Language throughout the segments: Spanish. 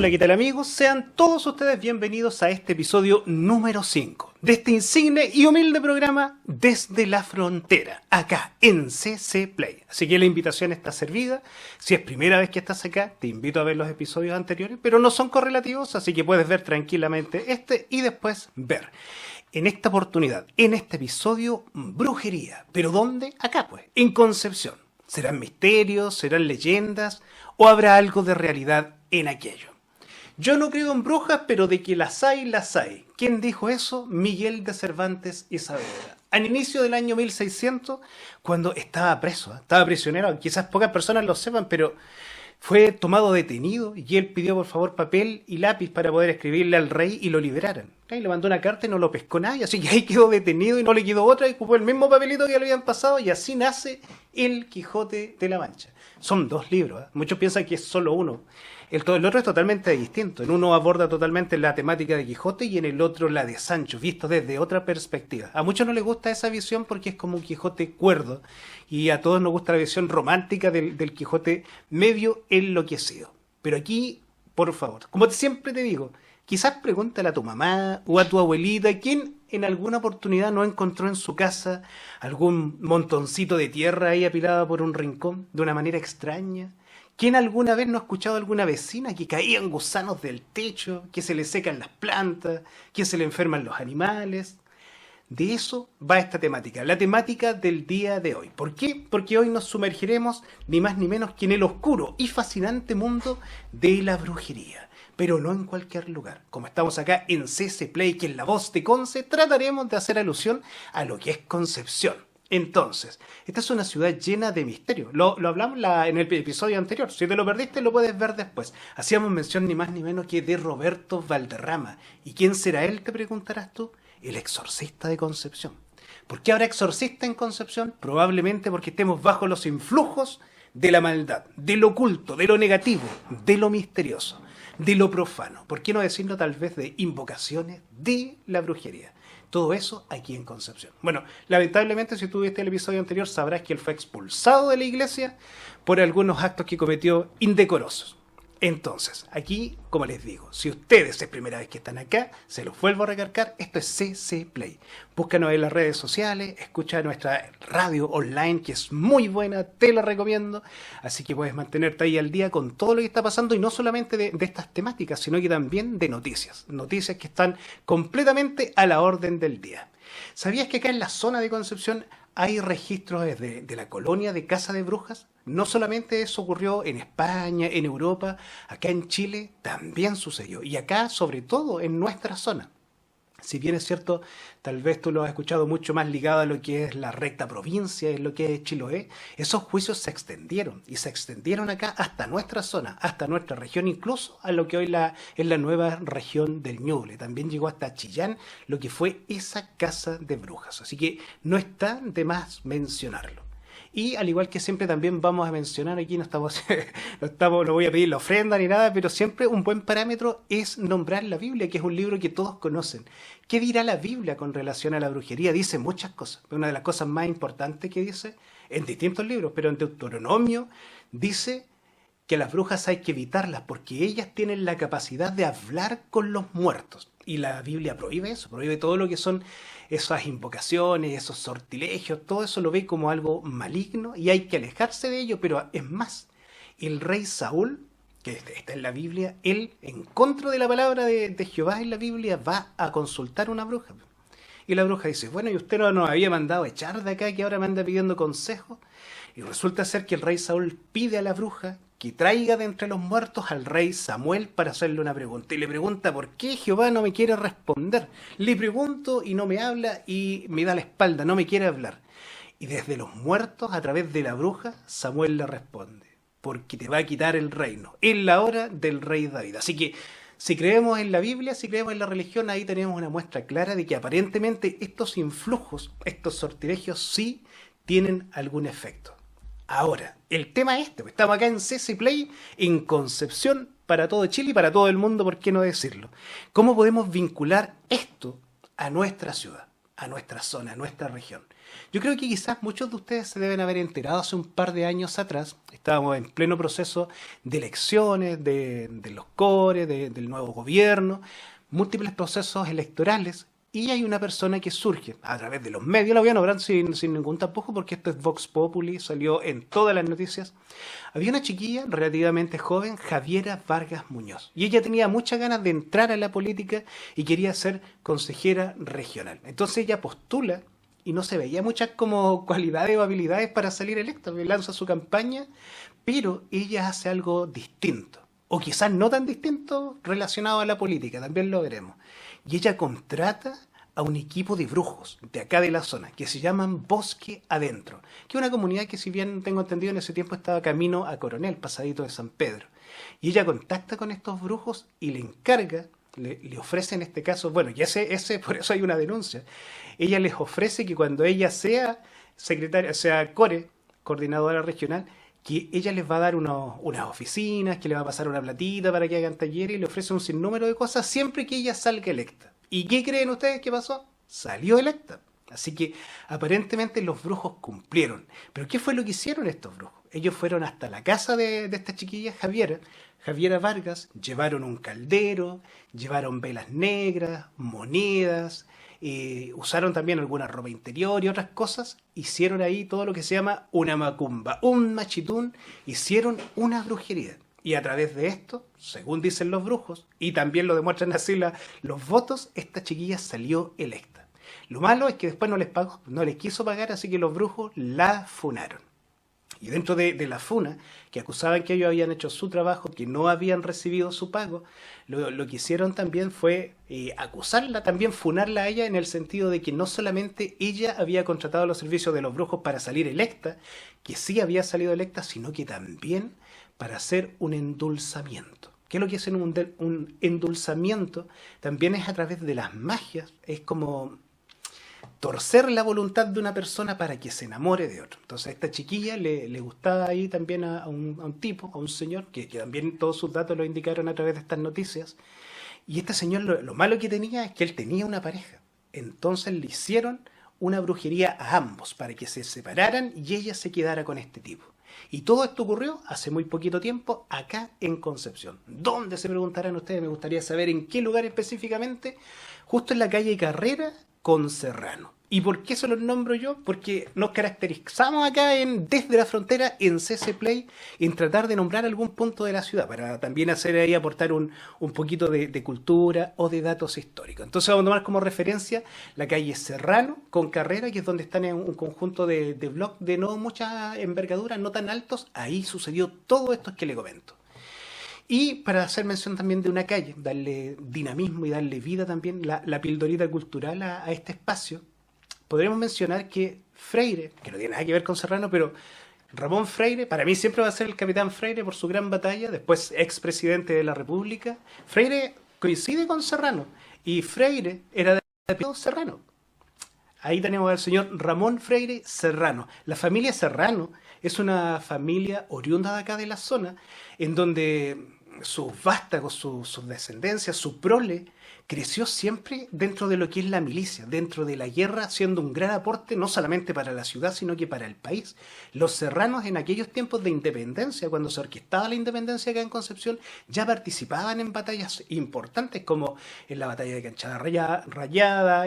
Hola, ¿qué tal amigos? Sean todos ustedes bienvenidos a este episodio número 5 de este insigne y humilde programa Desde la Frontera, acá en CC Play. Así que la invitación está servida. Si es primera vez que estás acá, te invito a ver los episodios anteriores, pero no son correlativos, así que puedes ver tranquilamente este y después ver. En esta oportunidad, en este episodio, brujería. ¿Pero dónde? Acá pues, en Concepción. ¿Serán misterios? ¿Serán leyendas? ¿O habrá algo de realidad en aquello? Yo no creo en brujas, pero de que las hay, las hay. ¿Quién dijo eso? Miguel de Cervantes y Saavedra. Al inicio del año 1600, cuando estaba preso, estaba prisionero, quizás pocas personas lo sepan, pero fue tomado detenido y él pidió por favor papel y lápiz para poder escribirle al rey y lo liberaran. Y le mandó una carta y no lo pescó nadie, así que ahí quedó detenido y no le quedó otra y ocupó el mismo papelito que le habían pasado y así nace El Quijote de la Mancha. Son dos libros, ¿eh? Muchos piensan que es solo uno. El otro es totalmente distinto. En uno aborda totalmente la temática de Quijote y en el otro la de Sancho, visto desde otra perspectiva. A muchos no les gusta esa visión porque es como un Quijote cuerdo y a todos nos gusta la visión romántica del Quijote medio enloquecido. Pero aquí, por favor, como siempre te digo, quizás pregúntale a tu mamá o a tu abuelita quién en alguna oportunidad no encontró en su casa algún montoncito de tierra ahí apilada por un rincón de una manera extraña. ¿Quién alguna vez no ha escuchado a alguna vecina que caían gusanos del techo, que se le secan las plantas, que se le enferman los animales? De eso va esta temática, la temática del día de hoy. ¿Por qué? Porque hoy nos sumergiremos ni más ni menos que en el oscuro y fascinante mundo de la brujería. Pero no en cualquier lugar. Como estamos acá en CC Play, que es la voz de Conce, trataremos de hacer alusión a lo que es Concepción. Entonces, esta es una ciudad llena de misterio. Lo hablamos en el episodio anterior. Si te lo perdiste, lo puedes ver después. Hacíamos mención ni más ni menos que de Roberto Valderrama. ¿Y quién será él, te preguntarás tú? El exorcista de Concepción. ¿Por qué habrá exorcista en Concepción? Probablemente porque estemos bajo los influjos de la maldad, de lo oculto, de lo negativo, de lo misterioso, de lo profano. ¿Por qué no decirlo tal vez de invocaciones de la brujería? Todo eso aquí en Concepción. Bueno, lamentablemente si tú viste el episodio anterior sabrás que él fue expulsado de la iglesia por algunos actos que cometió indecorosos. Entonces, aquí, como les digo, si ustedes es primera vez que están acá, se los vuelvo a recargar, esto es CC Play. Búscanos en las redes sociales, escucha nuestra radio online que es muy buena, te la recomiendo. Así que puedes mantenerte ahí al día con todo lo que está pasando y no solamente de estas temáticas, sino que también de noticias. Noticias que están completamente a la orden del día. ¿Sabías que acá en la zona de Concepción hay registros de la colonia de Casa de Brujas? No solamente eso ocurrió en España, en Europa, acá en Chile también sucedió. Y acá, sobre todo, en nuestra zona. Si bien es cierto, tal vez tú lo has escuchado mucho más ligado a lo que es la recta provincia, en lo que es Chiloé, esos juicios se extendieron y se extendieron acá hasta nuestra zona, hasta nuestra región, incluso a lo que hoy es la nueva región del Ñuble. También llegó hasta Chillán lo que fue esa casa de brujas. Así que no está de más mencionarlo. Y al igual que siempre también vamos a mencionar, aquí no voy a pedir la ofrenda ni nada, pero siempre un buen parámetro es nombrar la Biblia, que es un libro que todos conocen. ¿Qué dirá la Biblia con relación a la brujería? Dice muchas cosas. Una de las cosas más importantes que dice, en distintos libros, pero en Deuteronomio, dice que a las brujas hay que evitarlas porque ellas tienen la capacidad de hablar con los muertos. Y la Biblia prohíbe eso, prohíbe todo lo que son esas invocaciones, esos sortilegios, todo eso lo ve como algo maligno y hay que alejarse de ello, pero es más, el rey Saúl, que está en la Biblia, él, en contra de la palabra de Jehová en la Biblia, va a consultar a una bruja. Y la bruja dice, bueno, ¿y usted no nos había mandado a echar de acá que ahora me anda pidiendo consejo? Y resulta ser que el rey Saúl pide a la bruja que traiga de entre los muertos al rey Samuel para hacerle una pregunta. Y le pregunta, ¿por qué Jehová no me quiere responder? Le pregunto y no me habla y me da la espalda, no me quiere hablar. Y desde los muertos, a través de la bruja, Samuel le responde, porque te va a quitar el reino, en la hora del rey David. Así que, si creemos en la Biblia, si creemos en la religión, ahí tenemos una muestra clara de que aparentemente estos influjos, estos sortilegios, sí tienen algún efecto. Ahora, el tema es este, estamos acá en CC Play, en Concepción, para todo Chile y para todo el mundo, ¿por qué no decirlo? ¿Cómo podemos vincular esto a nuestra ciudad, a nuestra zona, a nuestra región? Yo creo que quizás muchos de ustedes se deben haber enterado hace un par de años atrás. Estábamos en pleno proceso de elecciones, de los cores, del nuevo gobierno, múltiples procesos electorales. Y hay una persona que surge a través de los medios, la voy a nombrar sin ningún tapujo porque esto es Vox Populi, salió en todas las noticias. Había una chiquilla relativamente joven, Javiera Vargas Muñoz, y ella tenía muchas ganas de entrar a la política y quería ser consejera regional. Entonces ella postula y no se veía muchas como cualidades o habilidades para salir electa, lanza su campaña, pero ella hace algo distinto, o quizás no tan distinto relacionado a la política, también lo veremos. Y ella contrata a un equipo de brujos de acá de la zona, que se llaman Bosque Adentro, que es una comunidad que, si bien tengo entendido, en ese tiempo estaba camino a Coronel, pasadito de San Pedro. Y ella contacta con estos brujos y le encarga, le ofrece en este caso, bueno, y por eso hay una denuncia, ella les ofrece que cuando ella sea secretaria, sea coordinadora regional, que ella les va a dar unas oficinas, que le va a pasar una platita para que hagan talleres y le ofrece un sinnúmero de cosas siempre que ella salga electa. ¿Y qué creen ustedes que pasó? Salió electa. Así que aparentemente los brujos cumplieron. ¿Pero qué fue lo que hicieron estos brujos? Ellos fueron hasta la casa de esta chiquilla Javiera Vargas, llevaron un caldero, llevaron velas negras, monedas, usaron también alguna ropa interior y otras cosas, hicieron ahí todo lo que se llama una macumba, un machitún, hicieron una brujería. Y a través de esto, según dicen los brujos, y también lo demuestran así los votos, esta chiquilla salió electa. Lo malo es que después no les pagó, no les quiso pagar, así que los brujos la funaron. Y dentro de la funa, que acusaban que ellos habían hecho su trabajo, que no habían recibido su pago, lo que hicieron también fue acusarla, también funarla a ella, en el sentido de que no solamente ella había contratado los servicios de los brujos para salir electa, que sí había salido electa, sino que también para hacer un endulzamiento. ¿Qué es lo que es un endulzamiento? También es a través de las magias, es como torcer la voluntad de una persona para que se enamore de otro. Entonces a esta chiquilla le gustaba ahí también a un tipo, a un señor, que también todos sus datos lo indicaron a través de estas noticias. Y este señor lo malo que tenía es que él tenía una pareja. Entonces le hicieron una brujería a ambos para que se separaran y ella se quedara con este tipo. Y todo esto ocurrió hace muy poquito tiempo acá en Concepción. ¿Dónde, se preguntarán ustedes? Me gustaría saber en qué lugar específicamente. Justo en la calle Carrera con Serrano. ¿Y por qué se los nombro yo? Porque nos caracterizamos acá desde la frontera en CC Play en tratar de nombrar algún punto de la ciudad para también hacer ahí, aportar un poquito de cultura o de datos históricos. Entonces vamos a tomar como referencia la calle Serrano con Carrera, que es donde están en un conjunto de bloques de no mucha envergadura, no tan altos. Ahí sucedió todo esto que le comento. Y para hacer mención también de una calle, darle dinamismo y darle vida también, la pildorita cultural a este espacio, podremos mencionar que Freire, que no tiene nada que ver con Serrano, pero Ramón Freire, para mí siempre va a ser el capitán Freire por su gran batalla, después expresidente de la República. Freire coincide con Serrano, y Freire era de apellido Serrano. Ahí tenemos al señor Ramón Freire Serrano. La familia Serrano es una familia oriunda de acá de la zona, en donde sus vástagos, sus descendencias, su prole, creció siempre dentro de lo que es la milicia, dentro de la guerra, haciendo un gran aporte no solamente para la ciudad, sino que para el país. Los serranos en aquellos tiempos de independencia, cuando se orquestaba la independencia acá en Concepción, ya participaban en batallas importantes, como en la batalla de Canchada Rayada,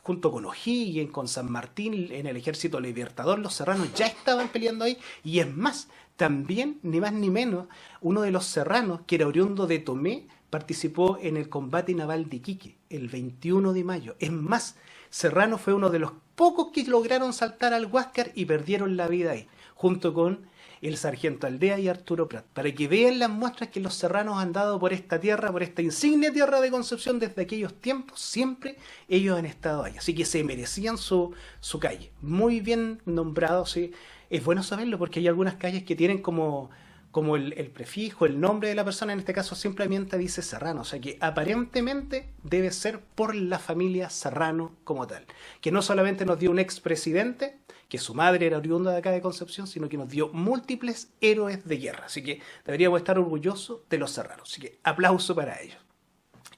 junto con O'Higgins, con San Martín, en el Ejército Libertador. Los serranos ya estaban peleando ahí, y es más, también, ni más ni menos, uno de los serranos, que era oriundo de Tomé, participó en el combate naval de Iquique, el 21 de mayo. Es más, Serrano fue uno de los pocos que lograron saltar al Huáscar y perdieron la vida ahí, junto con el sargento Aldea y Arturo Prat, para que vean las muestras que los serranos han dado por esta tierra, por esta insignia tierra de Concepción desde aquellos tiempos. Siempre ellos han estado ahí, así que se merecían su calle. Muy bien nombrado, sí. Es bueno saberlo porque hay algunas calles que tienen como el prefijo, el nombre de la persona, en este caso simplemente dice Serrano, o sea que aparentemente debe ser por la familia Serrano como tal, que no solamente nos dio un expresidente, que su madre era oriunda de acá de Concepción, sino que nos dio múltiples héroes de guerra, así que deberíamos estar orgullosos de los serranos, así que aplauso para ellos.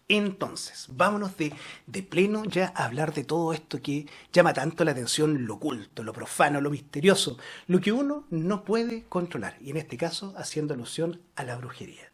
Entonces, vámonos de pleno ya a hablar de todo esto que llama tanto la atención, lo oculto, lo profano, lo misterioso, lo que uno no puede controlar, y en este caso haciendo alusión a la brujería.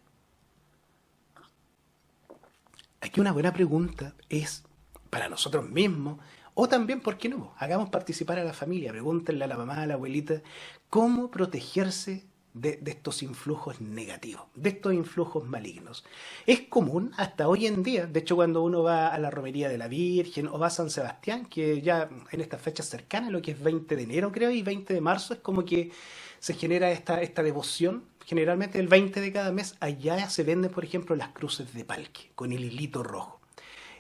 Aquí una buena pregunta es, para nosotros mismos, o también, ¿por qué no? Hagamos participar a la familia, pregúntenle a la mamá, a la abuelita, cómo protegerse de estos influjos negativos, de estos influjos malignos. Es común hasta hoy en día, de hecho cuando uno va a la romería de la Virgen o va a San Sebastián, que ya en estas fechas cercanas, lo que es 20 de enero creo y 20 de marzo, es como que se genera esta devoción. Generalmente el 20 de cada mes allá se venden, por ejemplo, las cruces de Palque con el hilito rojo.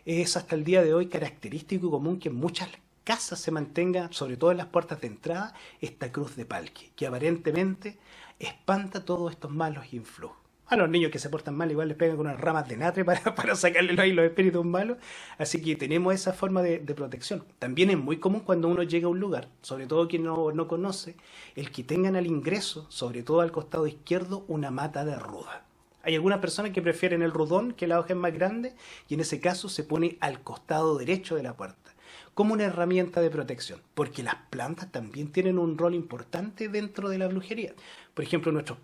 Es hasta el día de hoy característico y común que en muchas casas se mantenga, sobre todo en las puertas de entrada, esta cruz de Palque, que aparentemente espanta todos estos malos influjos. A los niños que se portan mal igual les pegan con unas ramas de natre para sacarle ahí los espíritus malos. Así que tenemos esa forma de protección. También es muy común cuando uno llega a un lugar, sobre todo quien no conoce, el que tengan al ingreso, sobre todo al costado izquierdo, una mata de ruda. Hay algunas personas que prefieren el rudón, que la hoja es más grande, y en ese caso se pone al costado derecho de la puerta, como una herramienta de protección, porque las plantas también tienen un rol importante dentro de la brujería. Por ejemplo, nuestros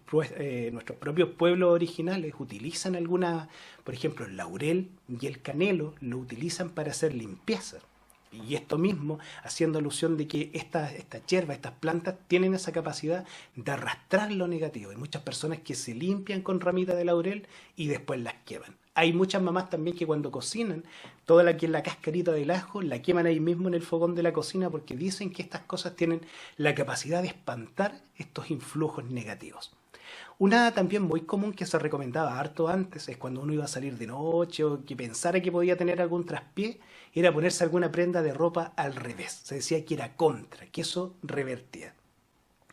propios pueblos originales utilizan por ejemplo, el laurel y el canelo lo utilizan para hacer limpieza. Y esto mismo haciendo alusión de que estas hierbas, estas plantas tienen esa capacidad de arrastrar lo negativo. Hay muchas personas que se limpian con ramitas de laurel y después las queman. Hay muchas mamás también que cuando cocinan, toda la cascarita del ajo la queman ahí mismo en el fogón de la cocina porque dicen que estas cosas tienen la capacidad de espantar estos influjos negativos. Una también muy común que se recomendaba harto antes es cuando uno iba a salir de noche o que pensara que podía tener algún traspié, era ponerse alguna prenda de ropa al revés. Se decía que era contra, que eso revertía.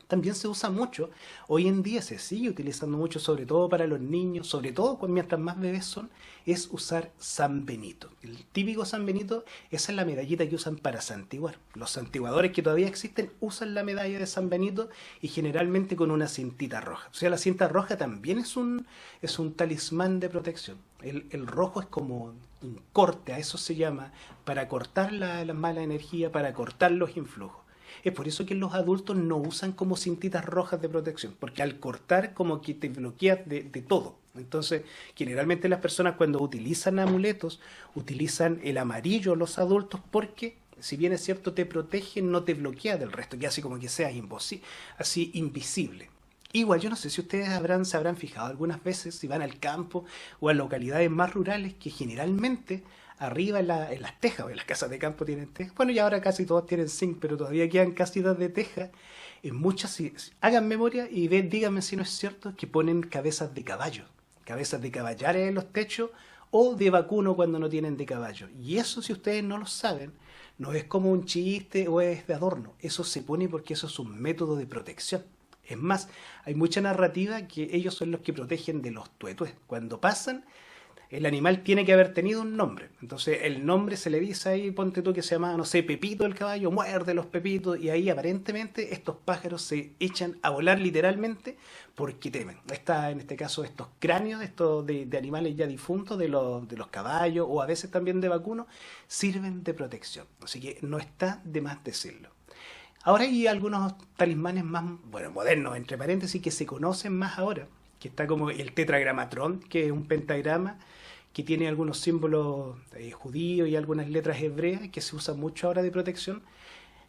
También se usa mucho, hoy en día se sigue utilizando mucho, sobre todo para los niños, sobre todo mientras más bebés son, es usar San Benito. El típico San Benito, esa es la medallita que usan para santiguar. Los santiguadores que todavía existen usan la medalla de San Benito y generalmente con una cintita roja. O sea, la cinta roja también es un talismán de protección. El rojo es como un corte, a eso se llama, para cortar la mala energía, para cortar los influjos. Es por eso que los adultos no usan como cintitas rojas de protección, porque al cortar como que te bloqueas de todo. Entonces, generalmente las personas cuando utilizan amuletos, utilizan el amarillo los adultos porque, si bien es cierto, te protege, no te bloquea del resto, que hace como que seas así invisible. Igual, yo no sé si ustedes se habrán fijado algunas veces, si van al campo o a localidades más rurales, que generalmente arriba en las tejas, o en las casas de campo tienen tejas. Bueno, y ahora casi todos tienen zinc, pero todavía quedan casitas de teja. En muchas, hagan memoria y díganme si no es cierto, que ponen cabezas de caballo, cabezas de caballares en los techos o de vacuno cuando no tienen de caballo. Y eso, si ustedes no lo saben, no es como un chiste o es de adorno. Eso se pone porque eso es un método de protección. Es más, hay mucha narrativa que ellos son los que protegen de los tuetués. Cuando pasan, el animal tiene que haber tenido un nombre. Entonces el nombre se le dice ahí, ponte tú que se llama, no sé, Pepito el caballo, muerde los pepitos, y ahí aparentemente estos pájaros se echan a volar literalmente porque temen. En este caso estos cráneos, estos de animales ya difuntos, de los caballos o a veces también de vacunos, sirven de protección. Así que no está de más decirlo. Ahora hay algunos talismanes más, modernos, entre paréntesis, que se conocen más ahora, que está como el tetragramatrón, que es un pentagrama que tiene algunos símbolos judíos y algunas letras hebreas que se usan mucho ahora de protección.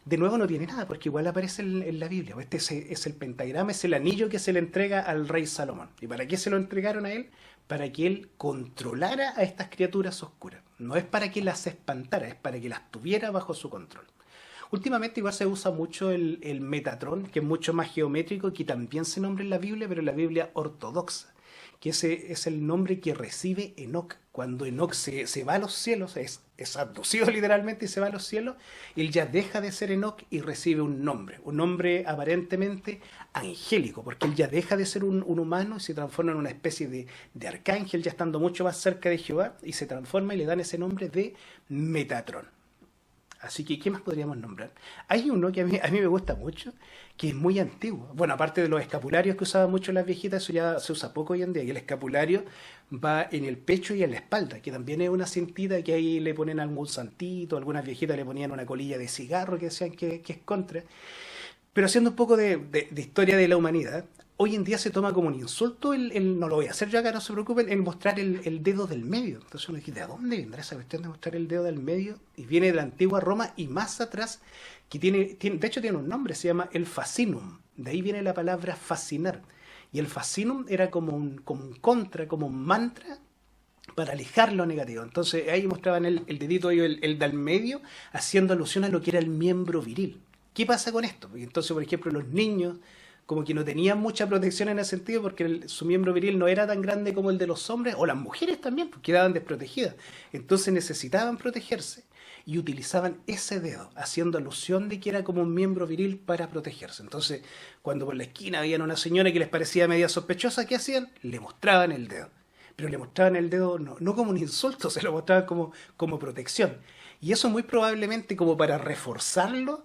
De nuevo no tiene nada, porque igual aparece en la Biblia. Este es el pentagrama, es el anillo que se le entrega al rey Salomón. ¿Y para qué se lo entregaron a él? Para que él controlara a estas criaturas oscuras. No es para que las espantara, es para que las tuviera bajo su control. Últimamente igual se usa mucho el Metatrón, que es mucho más geométrico, que también se nombra en la Biblia, pero en la Biblia ortodoxa, que ese es el nombre que recibe Enoc. Cuando Enoc se va a los cielos, es abducido literalmente y se va a los cielos, él ya deja de ser Enoc y recibe un nombre aparentemente angélico, porque él ya deja de ser un humano y se transforma en una especie de arcángel, ya estando mucho más cerca de Jehová, y se transforma y le dan ese nombre de Metatrón. Así que, ¿qué más podríamos nombrar? Hay uno que a mí me gusta mucho, que es muy antiguo. Bueno, aparte de los escapularios que usaban mucho las viejitas, eso ya se usa poco hoy en día. Y el escapulario va en el pecho y en la espalda, que también es una cintita que ahí le ponen algún santito, algunas viejitas le ponían una colilla de cigarro que decían que es contra. Pero haciendo un poco de historia de la humanidad, hoy en día se toma como un insulto no lo voy a hacer yo acá, no se preocupen, el mostrar el dedo del medio. Entonces uno dice, ¿de dónde vendrá esa cuestión de mostrar el dedo del medio? Y viene de la antigua Roma y más atrás, que de hecho tiene un nombre, se llama el fascinum. De ahí viene la palabra fascinar. Y el fascinum era como un contra, como un mantra para alejar lo negativo. Entonces ahí mostraban el dedito y el del medio, haciendo alusión a lo que era el miembro viril. ¿Qué pasa con esto? Porque entonces, por ejemplo, los niños como que no tenían mucha protección en ese sentido porque su miembro viril no era tan grande como el de los hombres, o las mujeres también, porque quedaban desprotegidas. Entonces necesitaban protegerse y utilizaban ese dedo, haciendo alusión de que era como un miembro viril para protegerse. Entonces, cuando por la esquina veían a una señora que les parecía media sospechosa, ¿qué hacían? Le mostraban el dedo. Pero le mostraban el dedo no como un insulto, se lo mostraban como protección. Y eso muy probablemente como para reforzarlo,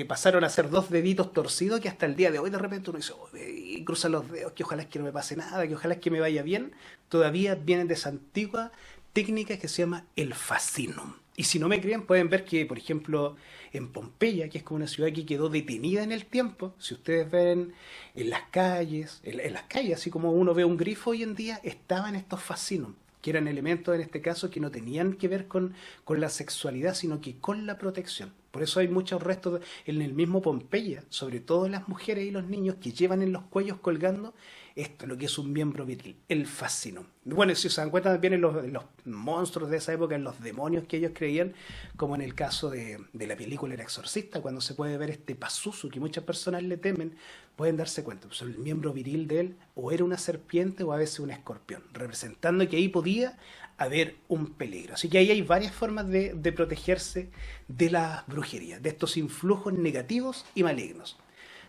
pasaron a ser dos deditos torcidos que hasta el día de hoy de repente uno dice, "Oh, y cruza los dedos, que ojalá es que no me pase nada, que ojalá es que me vaya bien". Todavía vienen de esa antigua técnica que se llama el fascinum. Y si no me creen, pueden ver que, por ejemplo, en Pompeya, que es como una ciudad que quedó detenida en el tiempo, si ustedes ven en las calles, en las calles, así como uno ve un grifo hoy en día, estaban estos fascinum, que eran elementos en este caso que no tenían que ver con la sexualidad, sino que con la protección. Por eso hay muchos restos en el mismo Pompeya, sobre todo las mujeres y los niños que llevan en los cuellos colgando esto, lo que es un miembro viril, el fascinum. Bueno, si se dan cuenta también en los monstruos de esa época, en los demonios que ellos creían, como en el caso de la película El Exorcista, cuando se puede ver este Pazuzu que muchas personas le temen, pueden darse cuenta, pues el miembro viril de él o era una serpiente o a veces un escorpión, representando que ahí podía haber un peligro. Así que ahí hay varias formas de protegerse de la brujería, de estos influjos negativos y malignos.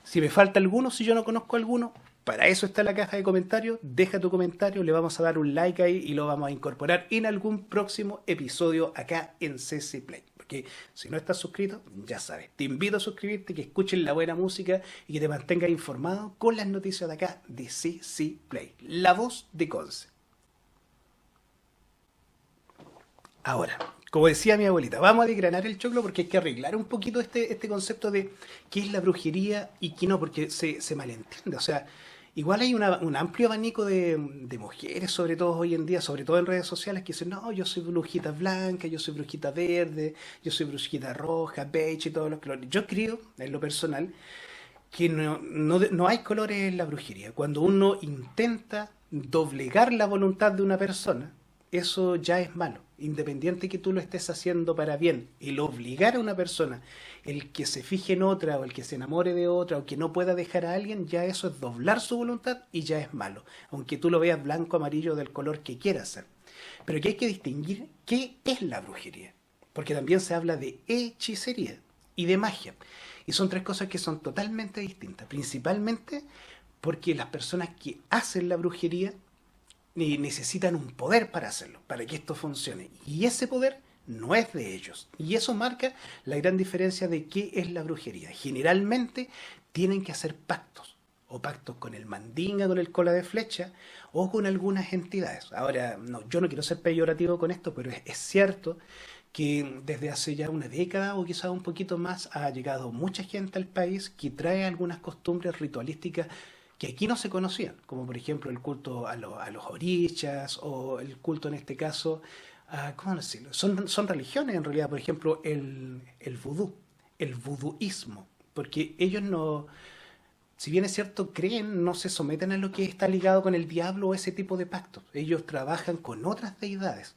Si me falta alguno, si yo no conozco alguno, para eso está la caja de comentarios. Deja tu comentario, le vamos a dar un like ahí y lo vamos a incorporar en algún próximo episodio acá en CC Play. Porque si no estás suscrito, ya sabes, te invito a suscribirte, que escuches la buena música y que te mantengas informado con las noticias de acá de CC Play. La voz de Conce. Ahora, como decía mi abuelita, vamos a desgranar el choclo porque hay que arreglar un poquito este concepto de qué es la brujería y qué no, porque se malentiende. O sea, igual hay un amplio abanico de mujeres, sobre todo hoy en día, sobre todo en redes sociales, que dicen, no, yo soy brujita blanca, yo soy brujita verde, yo soy brujita roja, beige y todos los colores. Yo creo, en lo personal, que no hay colores en la brujería. Cuando uno intenta doblegar la voluntad de una persona, eso ya es malo. Independiente que tú lo estés haciendo para bien, el obligar a una persona, el que se fije en otra o el que se enamore de otra o que no pueda dejar a alguien, ya eso es doblar su voluntad y ya es malo. Aunque tú lo veas blanco, amarillo, del color que quieras ser. Pero que hay que distinguir qué es la brujería. Porque también se habla de hechicería y de magia. Y son tres cosas que son totalmente distintas. Principalmente porque las personas que hacen la brujería necesitan un poder para hacerlo, para que esto funcione. Y ese poder no es de ellos. Y eso marca la gran diferencia de qué es la brujería. Generalmente tienen que hacer pactos. O pactos con el mandinga, con el cola de flecha, o con algunas entidades. Ahora, no, yo no quiero ser peyorativo con esto, pero es cierto que desde hace ya una década o quizás un poquito más ha llegado mucha gente al país que trae algunas costumbres ritualísticas que aquí no se conocían, como por ejemplo el culto a los orichas o el culto en este caso, ¿cómo decirlo? Son religiones en realidad, por ejemplo el vudú, el vuduísmo, porque ellos no, si bien es cierto, creen, no se someten a lo que está ligado con el diablo o ese tipo de pactos. Ellos trabajan con otras deidades,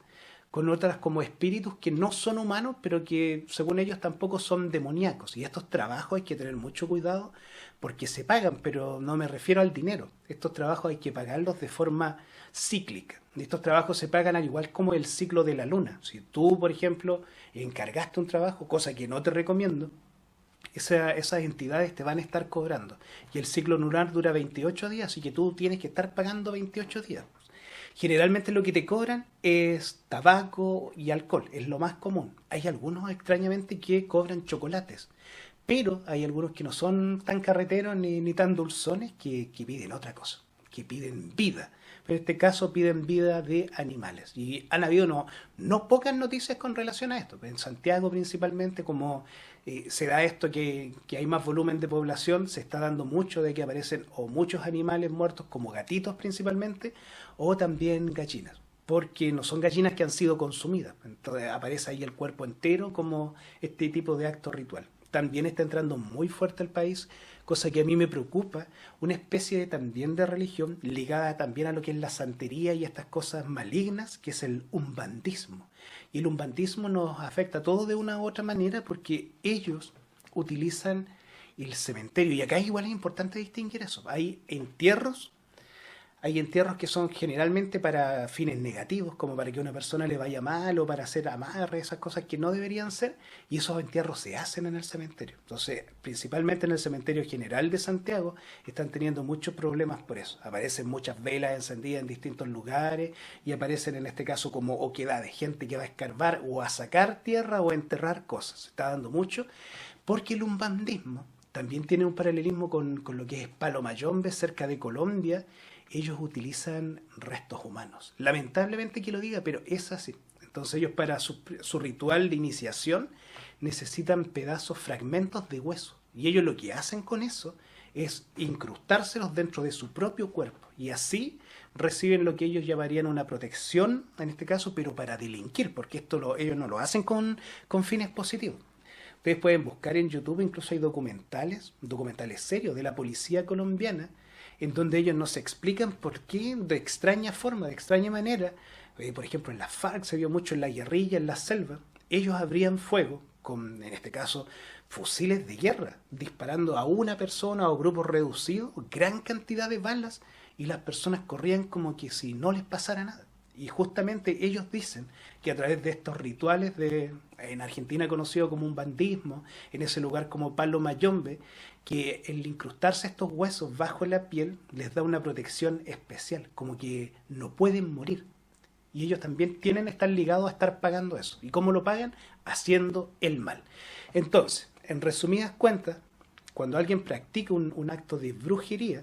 con otras como espíritus que no son humanos, pero que según ellos tampoco son demoníacos. Y estos trabajos hay que tener mucho cuidado porque se pagan, pero no me refiero al dinero. Estos trabajos hay que pagarlos de forma cíclica. Estos trabajos se pagan al igual como el ciclo de la luna. Si tú, por ejemplo, encargaste un trabajo, cosa que no te recomiendo, esas entidades te van a estar cobrando. Y el ciclo lunar dura 28 días, así que tú tienes que estar pagando 28 días. Generalmente lo que te cobran es tabaco y alcohol, es lo más común. Hay algunos extrañamente que cobran chocolates, pero hay algunos que no son tan carreteros ni tan dulzones que piden otra cosa, que piden vida. Pero en este caso piden vida de animales. Y han habido no pocas noticias con relación a esto. En Santiago principalmente, como se da esto que hay más volumen de población, se está dando mucho de que aparecen o muchos animales muertos, como gatitos principalmente, o también gallinas. Porque no son gallinas que han sido consumidas. Entonces aparece ahí el cuerpo entero como este tipo de acto ritual. También está entrando muy fuerte al país, cosa que a mí me preocupa, una especie también de religión ligada también a lo que es la santería y estas cosas malignas, que es el umbandismo. Y el umbandismo nos afecta a todos de una u otra manera porque ellos utilizan el cementerio. Y acá igual es importante distinguir eso. Hay entierros que son generalmente para fines negativos, como para que a una persona le vaya mal o para hacer amarres, esas cosas que no deberían ser, y esos entierros se hacen en el cementerio. Entonces, principalmente en el cementerio general de Santiago, están teniendo muchos problemas por eso. Aparecen muchas velas encendidas en distintos lugares y aparecen en este caso como oquedades, gente que va a escarbar o a sacar tierra o a enterrar cosas. Se está dando mucho porque el umbandismo también tiene un paralelismo con lo que es Palo Mayombe, cerca de Colombia. Ellos utilizan restos humanos. Lamentablemente que lo diga, pero es así. Entonces ellos para su ritual de iniciación necesitan pedazos, fragmentos de hueso. Y ellos lo que hacen con eso es incrustárselos dentro de su propio cuerpo. Y así reciben lo que ellos llamarían una protección, en este caso, pero para delinquir, porque ellos no lo hacen con fines positivos. Ustedes pueden buscar en YouTube, incluso hay documentales serios de la policía colombiana, en donde ellos nos explican por qué de extraña forma, de extraña manera, por ejemplo en la FARC se vio mucho en la guerrilla, en la selva, ellos abrían fuego con, en este caso, fusiles de guerra, disparando a una persona o grupos reducidos, gran cantidad de balas, y las personas corrían como que si no les pasara nada. Y justamente ellos dicen que a través de estos rituales en Argentina conocido como un bandismo, en ese lugar como Palo Mayombe, que el incrustarse estos huesos bajo la piel les da una protección especial, como que no pueden morir. Y ellos también están ligados a estar pagando eso. ¿Y cómo lo pagan? Haciendo el mal. Entonces, en resumidas cuentas, cuando alguien practica un acto de brujería,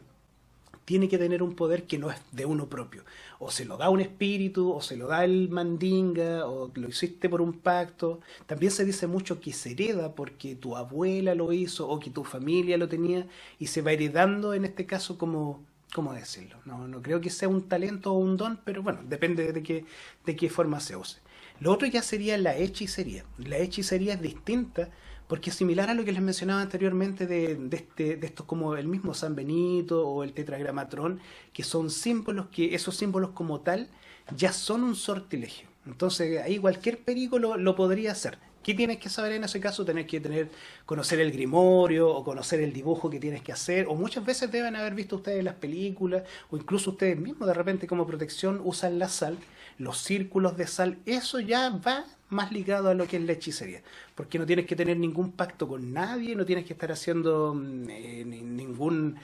tiene que tener un poder que no es de uno propio. O se lo da un espíritu, o se lo da el mandinga, o lo hiciste por un pacto. También se dice mucho que se hereda porque tu abuela lo hizo o que tu familia lo tenía y se va heredando en este caso como... ¿Cómo decirlo? No creo que sea un talento o un don, pero bueno, depende de qué forma se use. Lo otro ya sería la hechicería. La hechicería es distinta porque es similar a lo que les mencionaba anteriormente de estos como el mismo San Benito o el tetragramatrón, que son símbolos que esos símbolos como tal ya son un sortilegio. Entonces ahí cualquier perico lo podría hacer. ¿Qué tienes que saber en ese caso? Tenés que conocer el grimorio o conocer el dibujo que tienes que hacer, o muchas veces deben haber visto ustedes las películas, o incluso ustedes mismos de repente como protección usan la sal, los círculos de sal, eso ya va más ligado a lo que es la hechicería, porque no tienes que tener ningún pacto con nadie, no tienes que estar haciendo ningún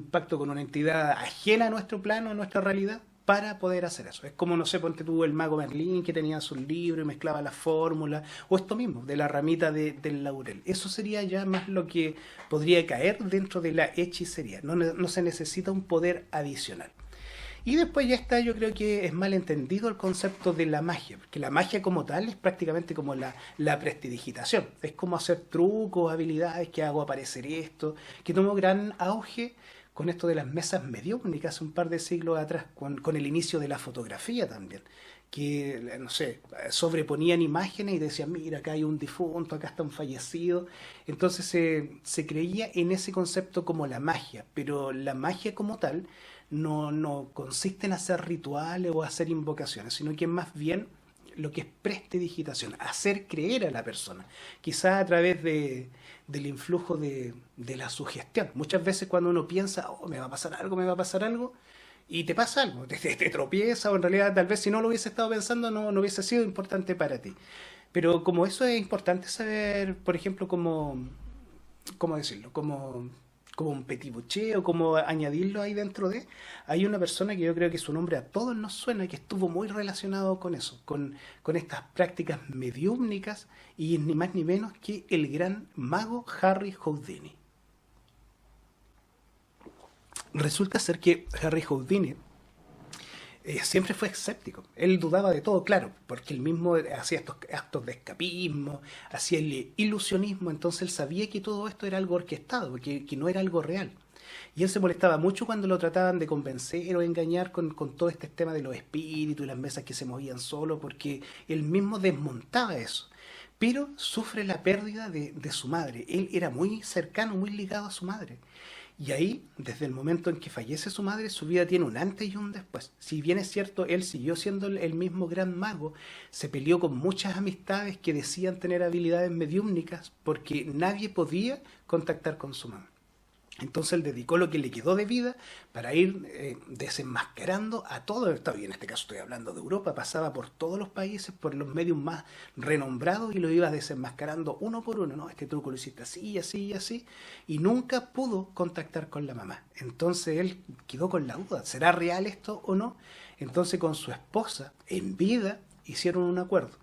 pacto con una entidad ajena a nuestro plano, a nuestra realidad, para poder hacer eso. Es como, no sé, ponte tú el mago Merlín que tenía sus libros y mezclaba las fórmulas, o esto mismo, de la ramita del laurel. Eso sería ya más lo que podría caer dentro de la hechicería. No se necesita un poder adicional. Y después ya está, yo creo que es mal entendido el concepto de la magia, porque la magia como tal es prácticamente como la prestidigitación. Es como hacer trucos, habilidades, que hago aparecer esto, que tomó gran auge con esto de las mesas mediúmnicas hace un par de siglos atrás, con el inicio de la fotografía también, que, no sé, sobreponían imágenes y decían, mira, acá hay un difunto, acá está un fallecido. Entonces se creía en ese concepto como la magia, pero la magia como tal no consiste en hacer rituales o hacer invocaciones, sino que más bien lo que es prestidigitación, hacer creer a la persona, quizás a través del influjo de la sugestión. Muchas veces cuando uno piensa, oh, me va a pasar algo, y te pasa algo, te tropieza, o en realidad tal vez si no lo hubiese estado pensando no hubiese sido importante para ti. Pero como eso es importante saber, por ejemplo, cómo decirlo, como un petit bouché o como añadirlo ahí dentro de, hay una persona que yo creo que su nombre a todos nos suena, que estuvo muy relacionado con eso, con estas prácticas mediúmnicas, y es ni más ni menos que el gran mago Harry Houdini. Resulta ser que Harry Houdini siempre fue escéptico. Él dudaba de todo, claro, porque él mismo hacía estos actos de escapismo, hacía el ilusionismo, entonces él sabía que todo esto era algo orquestado, que no era algo real. Y él se molestaba mucho cuando lo trataban de convencer o engañar con todo este tema de los espíritus y las mesas que se movían solo, porque él mismo desmontaba eso. Pero sufre la pérdida de su madre. Él era muy cercano, muy ligado a su madre. Y ahí, desde el momento en que fallece su madre, su vida tiene un antes y un después. Si bien es cierto, él siguió siendo el mismo gran mago, se peleó con muchas amistades que decían tener habilidades mediúmnicas porque nadie podía contactar con su mamá. Entonces él dedicó lo que le quedó de vida para ir desenmascarando a todo, y en este caso estoy hablando de Europa, pasaba por todos los países, por los medios más renombrados y lo iba desenmascarando uno por uno, ¿no? Este truco lo hiciste así, así y así, y nunca pudo contactar con la mamá. Entonces él quedó con la duda, ¿será real esto o no? Entonces con su esposa, en vida, hicieron un acuerdo.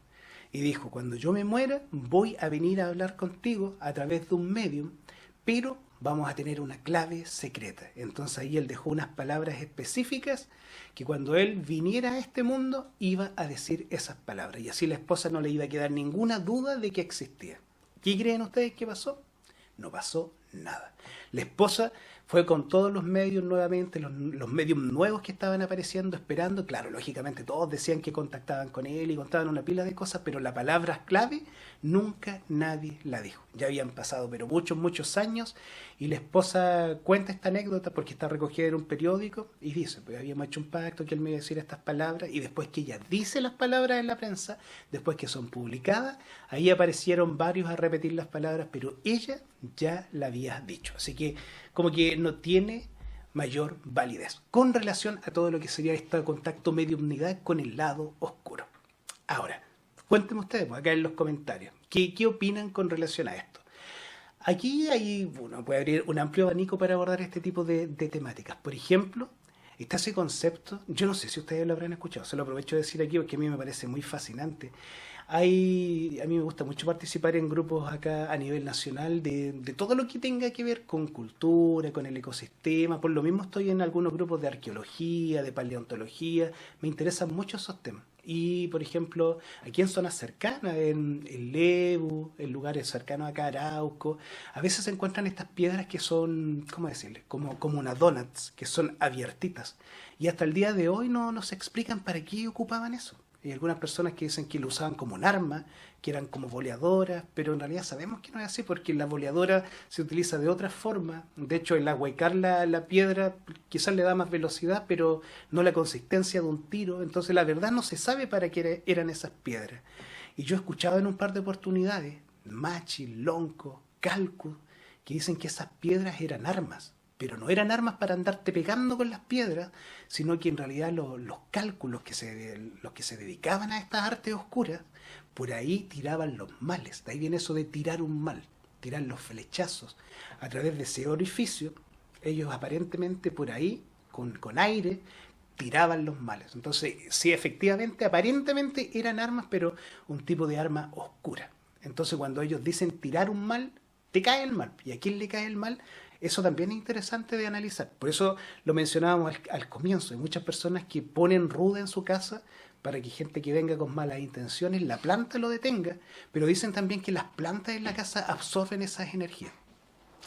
Y dijo, cuando yo me muera, voy a venir a hablar contigo a través de un medium, pero vamos a tener una clave secreta. Entonces ahí él dejó unas palabras específicas que cuando él viniera a este mundo iba a decir esas palabras. Y así la esposa no le iba a quedar ninguna duda de que existía. ¿Qué creen ustedes que pasó? No pasó nada. La esposa fue con todos los medios nuevamente, los medios nuevos que estaban apareciendo, esperando. Claro, lógicamente todos decían que contactaban con él y contaban una pila de cosas, pero la palabra clave nunca nadie la dijo. Ya habían pasado, pero muchos, muchos años, y la esposa cuenta esta anécdota porque está recogida en un periódico y dice, pues habíamos hecho un pacto que él me iba a decir estas palabras, y después que ella dice las palabras en la prensa, después que son publicadas, ahí aparecieron varios a repetir las palabras, pero ella ya la había dicho. Así que como que no tiene mayor validez con relación a todo lo que sería este contacto mediumnidad con el lado oscuro. Ahora, cuéntenme ustedes acá en los comentarios, ¿qué opinan con relación a esto? Aquí hay, bueno, puede abrir un amplio abanico para abordar este tipo de temáticas. Por ejemplo, está ese concepto, yo no sé si ustedes lo habrán escuchado, se lo aprovecho de decir aquí porque a mí me parece muy fascinante. A mí me gusta mucho participar en grupos acá a nivel nacional de todo lo que tenga que ver con cultura, con el ecosistema. Por lo mismo estoy en algunos grupos de arqueología, de paleontología. Me interesan mucho esos temas. Y, por ejemplo, aquí en zonas cercanas, en Lebu, en lugares cercanos acá a Arauco, a veces se encuentran estas piedras que son, ¿cómo decirle? Como unas donuts, que son abiertitas. Y hasta el día de hoy no se explican para qué ocupaban eso. Hay algunas personas que dicen que lo usaban como un arma, que eran como boleadoras, pero en realidad sabemos que no es así porque la boleadora se utiliza de otra forma. De hecho, el ahuecar la piedra quizás le da más velocidad, pero no la consistencia de un tiro. Entonces la verdad no se sabe para qué eran esas piedras. Y yo he escuchado en un par de oportunidades, Machi, Lonco, Calcu, que dicen que esas piedras eran armas. Pero no eran armas para andarte pegando con las piedras, sino que en realidad los cálculos los que se dedicaban a estas artes oscuras, por ahí tiraban los males. De ahí viene eso de tirar un mal, tirar los flechazos. A través de ese orificio, ellos aparentemente por ahí, con aire, tiraban los males. Entonces, sí, efectivamente, aparentemente eran armas, pero un tipo de arma oscura. Entonces, cuando ellos dicen tirar un mal, te cae el mal. ¿Y a quién le cae el mal? Eso también es interesante de analizar. Por eso lo mencionábamos al comienzo. Hay muchas personas que ponen ruda en su casa para que gente que venga con malas intenciones, la planta lo detenga, pero dicen también que las plantas en la casa absorben esas energías.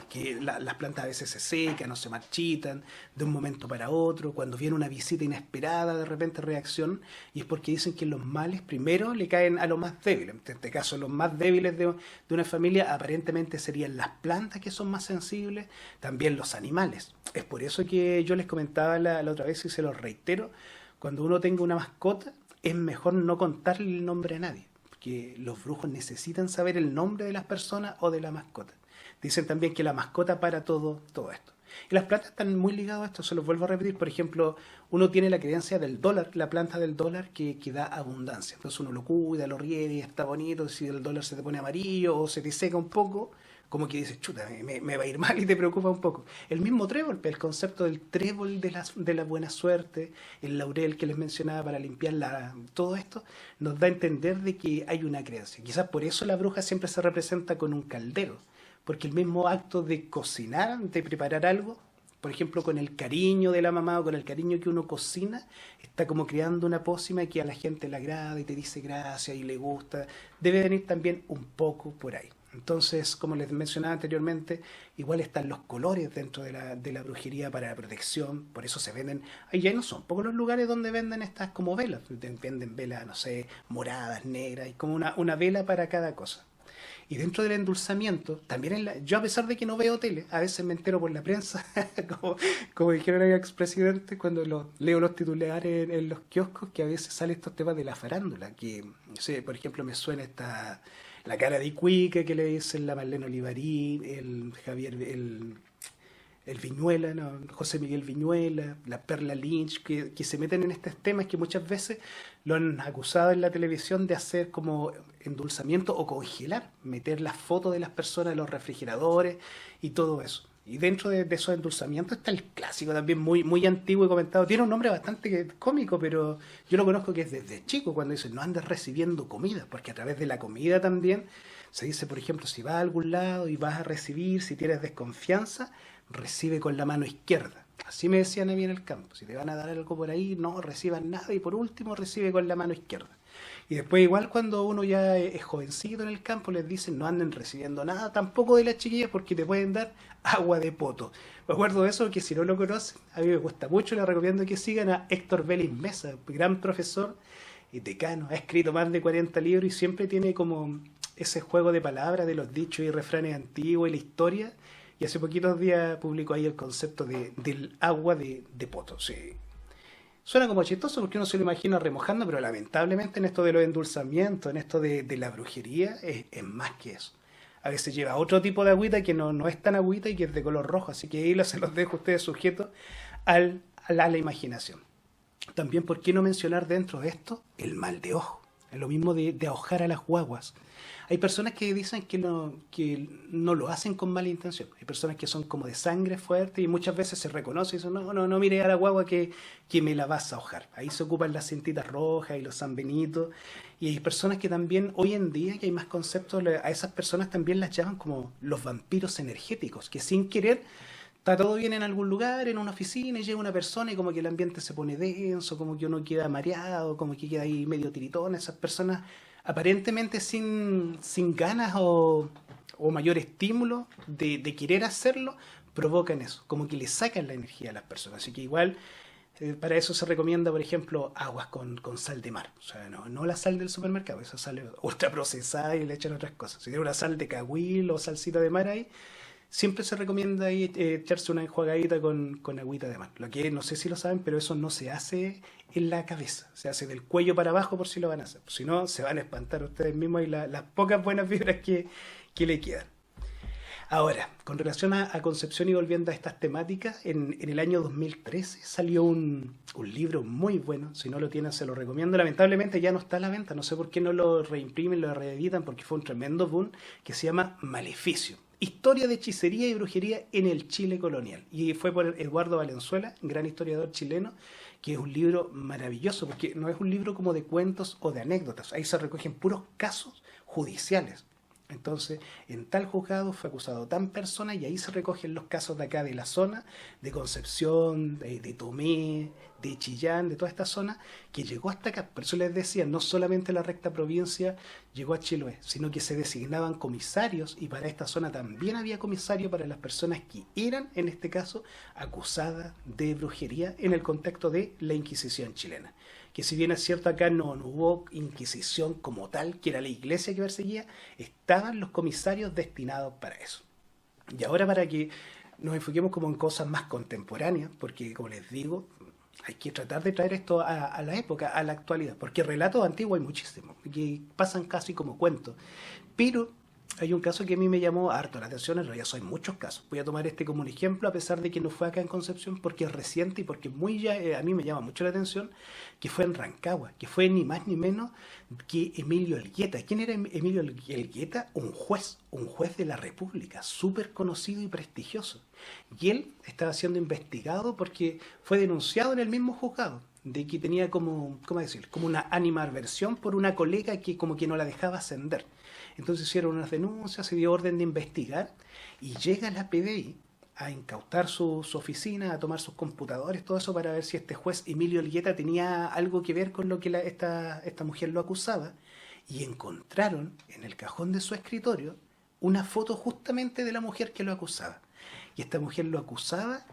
Que las plantas a veces se secan o se marchitan de un momento para otro, cuando viene una visita inesperada, de repente reacción, y es porque dicen que los males primero le caen a los más débiles. En este caso, los más débiles de una familia aparentemente serían las plantas, que son más sensibles, también los animales. Es por eso que yo les comentaba la otra vez y se lo reitero, cuando uno tenga una mascota, es mejor no contarle el nombre a nadie, porque los brujos necesitan saber el nombre de las personas o de la mascota. Dicen también que la mascota para todo esto. Y las plantas están muy ligadas a esto, se los vuelvo a repetir. Por ejemplo, uno tiene la creencia del dólar, la planta del dólar que da abundancia. Entonces uno lo cuida, lo riega, está bonito. Si el dólar se te pone amarillo o se te seca un poco, como que dices, chuta, me va a ir mal y te preocupa un poco. El mismo trébol, el concepto del trébol de la buena suerte, el laurel que les mencionaba para limpiar todo esto, nos da a entender de que hay una creencia. Quizás por eso la bruja siempre se representa con un caldero, porque el mismo acto de cocinar, de preparar algo, por ejemplo, con el cariño de la mamá o con el cariño que uno cocina, está como creando una pócima que a la gente le agrada y te dice gracias y le gusta. Debe venir también un poco por ahí. Entonces, como les mencionaba anteriormente, igual están los colores dentro de la brujería para la protección, por eso se venden, ahí ya no son pocos los lugares donde venden estas como velas, venden velas, no sé, moradas, negras, y como una vela para cada cosa. Y dentro del endulzamiento, también yo a pesar de que no veo tele, a veces me entero por la prensa, como dijeron el expresidente, cuando leo los titulares en los kioscos, que a veces salen estos temas de la farándula, que, no sé, por ejemplo, me suena la cara de Iquique que le dicen la Marlene Olivarí, el Javier, el Viñuela, ¿no? José Miguel Viñuela, la Perla Lynch, que se meten en estos temas que muchas veces lo han acusado en la televisión de hacer como endulzamiento o congelar, meter las fotos de las personas en los refrigeradores y todo eso. Y dentro de esos endulzamientos está el clásico también muy, muy antiguo y comentado. Tiene un nombre bastante cómico, pero yo lo conozco que es desde chico, cuando dicen no andes recibiendo comida, porque a través de la comida también se dice, por ejemplo, si vas a algún lado y vas a recibir, si tienes desconfianza, recibe con la mano izquierda. Así me decían a mí en el campo. Si te van a dar algo por ahí, no reciban nada y por último recibe con la mano izquierda. Y después igual cuando uno ya es jovencito en el campo les dicen no anden recibiendo nada tampoco de las chiquillas porque te pueden dar agua de poto. Me acuerdo de eso que si no lo conocen, a mí me gusta mucho, les recomiendo que sigan a Héctor Vélez Mesa, gran profesor y decano, ha escrito más de 40 libros y siempre tiene como ese juego de palabras de los dichos y refranes antiguos y la historia. Y hace poquitos días publicó ahí el concepto del agua de poto. Sí. Suena como chistoso porque uno se lo imagina remojando, pero lamentablemente en esto de los endulzamientos, en esto de la brujería, es más que eso. A veces lleva otro tipo de agüita que no es tan agüita y que es de color rojo, así que ahí se los dejo a ustedes sujetos a la imaginación. También, ¿por qué no mencionar dentro de esto el mal de ojo? Es lo mismo de ahojar a las guaguas. Hay personas que dicen que no lo hacen con mala intención. Hay personas que son como de sangre fuerte y muchas veces se reconoce y dicen, no mire a la guagua que me la vas a ahojar. Ahí se ocupan las cintitas rojas y los sanbenitos. Y hay personas que también, hoy en día, que hay más conceptos, a esas personas también las llaman como los vampiros energéticos, que sin querer está todo bien en algún lugar, en una oficina, y llega una persona y como que el ambiente se pone denso, como que uno queda mareado, como que queda ahí medio tiritón. Esas personas aparentemente sin ganas o mayor estímulo de querer hacerlo, provocan eso, como que le sacan la energía a las personas. Así que igual para eso se recomienda, por ejemplo, aguas con sal de mar. O sea, no la sal del supermercado, esa sal ultra procesada y le echan otras cosas. Si tiene una sal de cahuil o salsita de mar ahí, siempre se recomienda ahí echarse una enjuagadita con agüita de mar. Lo que no sé si lo saben, pero eso no se hace en la cabeza. Se hace del cuello para abajo por si lo van a hacer. Si no, se van a espantar ustedes mismos y las pocas buenas vibras que le quedan. Ahora, con relación a Concepción y volviendo a estas temáticas, en el año 2013 salió un libro muy bueno. Si no lo tienen, se lo recomiendo. Lamentablemente ya no está a la venta. No sé por qué no lo reimprimen, lo reeditan, porque fue un tremendo boom, que se llama Maleficio. Historia de hechicería y brujería en el Chile colonial. Y fue por Eduardo Valenzuela, gran historiador chileno, que es un libro maravilloso, porque no es un libro como de cuentos o de anécdotas. Ahí se recogen puros casos judiciales. Entonces, en tal juzgado fue acusado tan persona y ahí se recogen los casos de acá de la zona, de Concepción, de Tomé, de Chillán, de toda esta zona, que llegó hasta acá. Por eso les decía, no solamente la recta provincia llegó a Chiloé, sino que se designaban comisarios y para esta zona también había comisario para las personas que eran, en este caso, acusadas de brujería en el contexto de la Inquisición chilena. Que si bien es cierto acá no hubo inquisición como tal, que era la iglesia que perseguía, estaban los comisarios destinados para eso. Y ahora para que nos enfoquemos como en cosas más contemporáneas, porque como les digo, hay que tratar de traer esto a la época, a la actualidad, porque relatos antiguos hay muchísimos, que pasan casi como cuentos, pero Hay un caso que a mí me llamó harto la atención, en realidad hay muchos casos. Voy a tomar este como un ejemplo, a pesar de que no fue acá en Concepción, porque es reciente y porque a mí me llama mucho la atención, que fue en Rancagua, que fue ni más ni menos que Emilio Elgueta. ¿Quién era Emilio Elgueta? Un juez de la República, súper conocido y prestigioso. Y él estaba siendo investigado porque fue denunciado en el mismo juzgado de que tenía como, ¿cómo decir? Como una animadversión por una colega que como que no la dejaba ascender. Entonces hicieron unas denuncias, se dio orden de investigar y llega la PDI a incautar su oficina, a tomar sus computadores, todo eso para ver si este juez Emilio Elgueta tenía algo que ver con lo que esta mujer lo acusaba, y encontraron en el cajón de su escritorio una foto justamente de la mujer que lo acusaba. Y esta mujer lo acusaba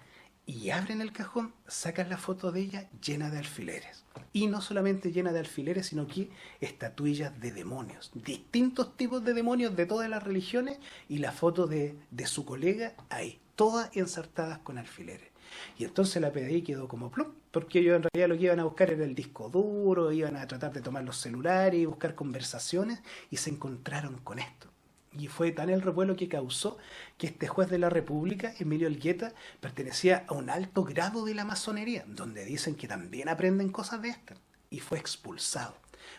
y abren el cajón, sacan la foto de ella llena de alfileres. Y no solamente llena de alfileres, sino que estatuillas de demonios. Distintos tipos de demonios de todas las religiones y la foto de su colega ahí, todas ensartadas con alfileres. Y entonces la PDI quedó como plum, porque ellos en realidad lo que iban a buscar era el disco duro, iban a tratar de tomar los celulares y buscar conversaciones, y se encontraron con esto. Y fue tan el revuelo que causó que este juez de la República, Emilio Elgueta, pertenecía a un alto grado de la masonería, donde dicen que también aprenden cosas de estas. Y fue expulsado.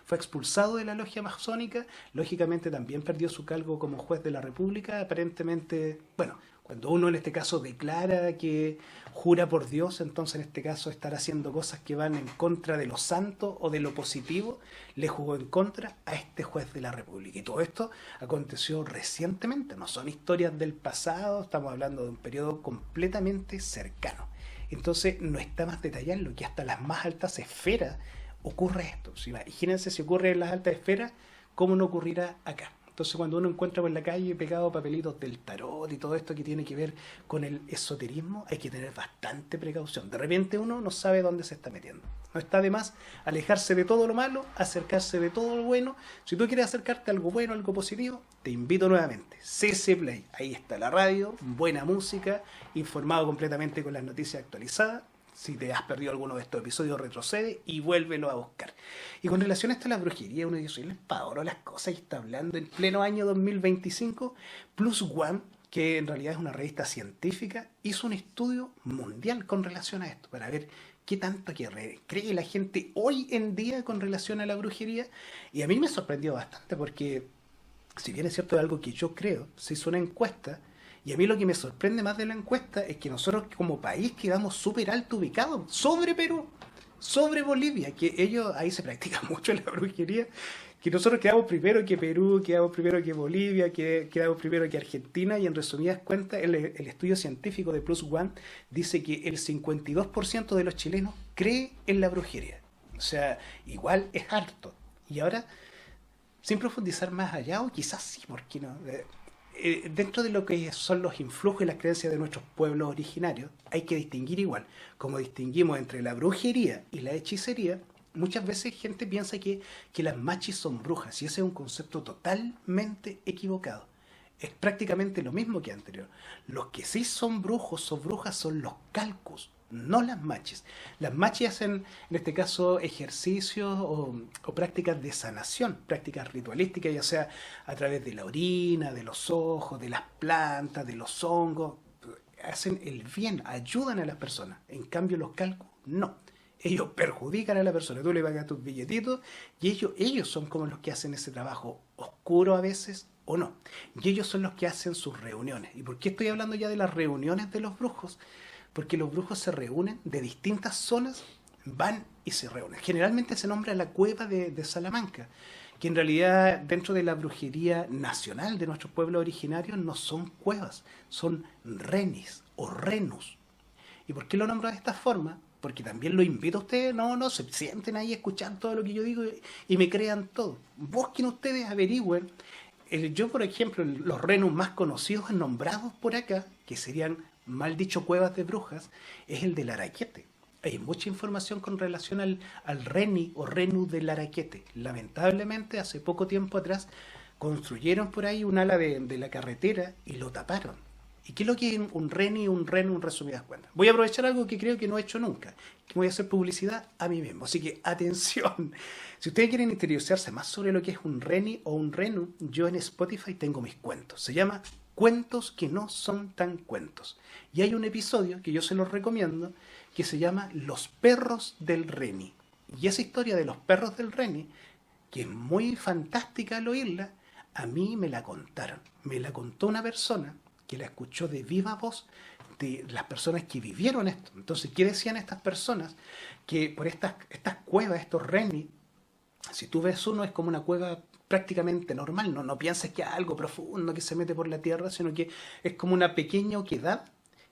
Fue expulsado de la logia masónica, lógicamente también perdió su cargo como juez de la República, aparentemente, bueno, cuando uno en este caso declara que jura por Dios, entonces en este caso estar haciendo cosas que van en contra de lo santo o de lo positivo, le jugó en contra a este juez de la República. Y todo esto aconteció recientemente, no son historias del pasado, estamos hablando de un periodo completamente cercano. Entonces no está más detallado en lo que hasta las más altas esferas ocurre esto. Imagínense si ocurre en las altas esferas, ¿cómo no ocurrirá acá? Entonces cuando uno encuentra por la calle pegado papelitos del tarot y todo esto que tiene que ver con el esoterismo, hay que tener bastante precaución. De repente uno no sabe dónde se está metiendo. No está de más alejarse de todo lo malo, acercarse de todo lo bueno. Si tú quieres acercarte a algo bueno, algo positivo, te invito nuevamente. CC Play, ahí está la radio, buena música, informado completamente con las noticias actualizadas. Si te has perdido alguno de estos episodios, retrocede y vuélvelo a buscar. Y con relación a esto de la brujería, uno dice, les pavoro las cosas que está hablando en pleno año 2025. Plus One, que en realidad es una revista científica, hizo un estudio mundial con relación a esto, para ver qué tanto cree la gente hoy en día con relación a la brujería. Y a mí me sorprendió bastante porque, si bien es cierto de algo que yo creo, se hizo una encuesta. Y a mí lo que me sorprende más de la encuesta es que nosotros como país quedamos súper alto ubicados, sobre Perú, sobre Bolivia, que ellos, ahí se practica mucho la brujería, que nosotros quedamos primero que Perú, quedamos primero que Bolivia, quedamos primero que Argentina, y en resumidas cuentas el estudio científico de Plus One dice que el 52% de los chilenos cree en la brujería. O sea, igual es harto. Y ahora, sin profundizar más allá, o quizás sí, ¿por qué no? Dentro de lo que son los influjos y las creencias de nuestros pueblos originarios, hay que distinguir igual. Como distinguimos entre la brujería y la hechicería, muchas veces gente piensa que las machis son brujas, y ese es un concepto totalmente equivocado. Es prácticamente lo mismo que anterior. Los que sí son brujos o brujas son los calcus, no las machis. Las machis hacen, en este caso, ejercicios o prácticas de sanación, prácticas ritualísticas, ya sea a través de la orina, de los ojos, de las plantas, de los hongos. Hacen el bien, ayudan a las personas. En cambio, los calcus, no. Ellos perjudican a la persona. Tú le pagas tus billetitos y ellos son como los que hacen ese trabajo oscuro a veces, o no. Y ellos son los que hacen sus reuniones. ¿Y por qué estoy hablando ya de las reuniones de los brujos? Porque los brujos se reúnen de distintas zonas, van y se reúnen. Generalmente se nombra la cueva de Salamanca, que en realidad dentro de la brujería nacional de nuestros pueblos originarios no son cuevas, son renis o renus. ¿Y por qué lo nombro de esta forma? Porque también lo invito a ustedes, no se sienten ahí a escuchar todo lo que yo digo y me crean todo. Busquen ustedes, averigüen. Yo, por ejemplo, los renus más conocidos nombrados por acá, que serían mal dicho cuevas de brujas, es el del Araquete. Hay mucha información con relación al reni o renu del Araquete. Lamentablemente, hace poco tiempo atrás, construyeron por ahí un ala de la carretera y lo taparon. ¿Y qué es lo que es un reni y un renu en resumidas cuentas? Voy a aprovechar algo que creo que no he hecho nunca, que voy a hacer publicidad a mí mismo. Así que atención, si ustedes quieren interiorizarse más sobre lo que es un reni o un renu, yo en Spotify tengo mis cuentos. Se llama Cuentos que no son tan cuentos. Y hay un episodio que yo se los recomiendo que se llama Los perros del reni. Y esa historia de los perros del reni, que es muy fantástica al oírla, a mí me la contaron. Me la contó una persona que la escuchó de viva voz de las personas que vivieron esto. Entonces, ¿qué decían estas personas? Que por estas cuevas, estos reni, si tú ves uno es como una cueva prácticamente normal, no pienses que es algo profundo que se mete por la tierra, sino que es como una pequeña oquedad